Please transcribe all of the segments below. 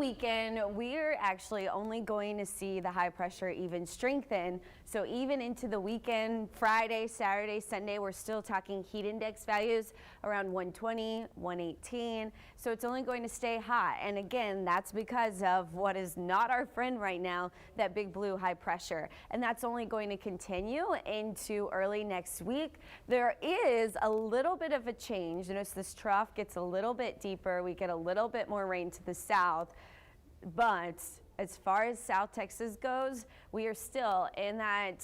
weekend, we're actually only going to see the high pressure even strengthen. So even into the weekend, Friday, Saturday, Sunday, we're still talking heat index values around 120, 118. So it's only going to stay hot. And again, that's because of what is not our friend right now, that big blue high pressure. And that's only going to continue into early next week. There is a little bit of a change. Notice this trough gets a little bit deeper. We get a little bit more rain to the south. But as far as South Texas goes, we are still in that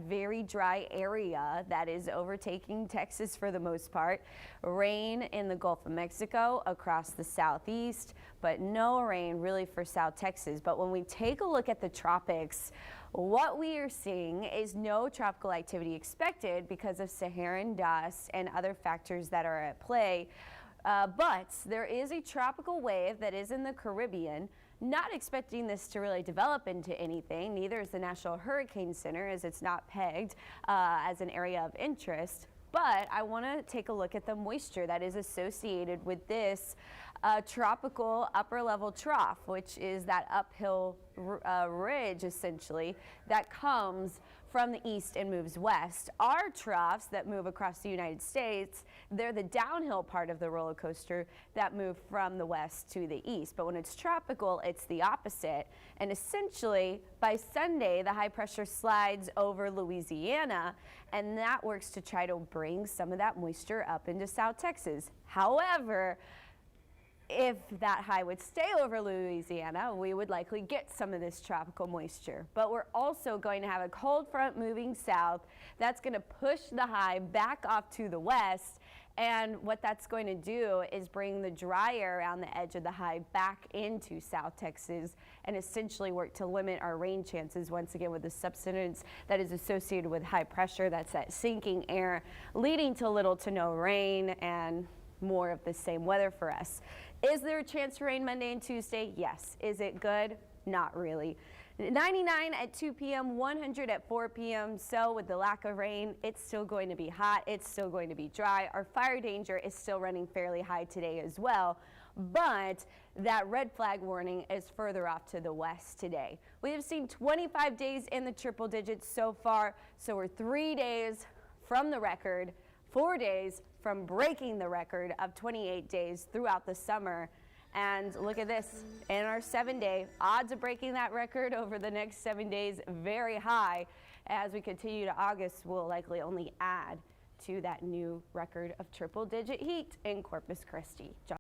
very dry area that is overtaking Texas for the most part. Rain in the Gulf of Mexico, across the southeast, but no rain really for South Texas. But when we take a look at the tropics, what we are seeing is no tropical activity expected because of Saharan dust and other factors that are at play. But there is a tropical wave that is in the Caribbean. Not expecting this to really develop into anything. Neither is the National Hurricane Center, as it's not pegged as an area of interest. But I want to take a look at the moisture that is associated with this tropical upper level trough, which is that uphill ridge essentially that comes from the east and moves west. Our troughs that move across the United States, they're the downhill part of the roller coaster that move from the west to the east. But when it's tropical, it's the opposite. And essentially, by Sunday, the high pressure slides over Louisiana, and that works to try to bring some of that moisture up into South Texas. However, if that high would stay over Louisiana, we would likely get some of this tropical moisture. But we're also going to have a cold front moving south that's going to push the high back off to the west. And what that's going to do is bring the dry air around the edge of the high back into South Texas and essentially work to limit our rain chances once again with the subsidence that is associated with high pressure. That's that sinking air leading to little to no rain and more of the same weather for us. Is there a chance for rain Monday and Tuesday? Yes. Is it good? Not really. 99 at 2 p.m., 100 at 4 p.m. So with the lack of rain, it's still going to be hot. It's still going to be dry. Our fire danger is still running fairly high today as well. But that red flag warning is further off to the west today. We have seen 25 days in the triple digits so far. So we're 3 days from the record, 4 days from breaking the record of 28 days throughout the summer. And look at this, in our 7-day, odds of breaking that record over the next 7 days, very high. As we continue to August, we'll likely only add to that new record of triple-digit heat in Corpus Christi.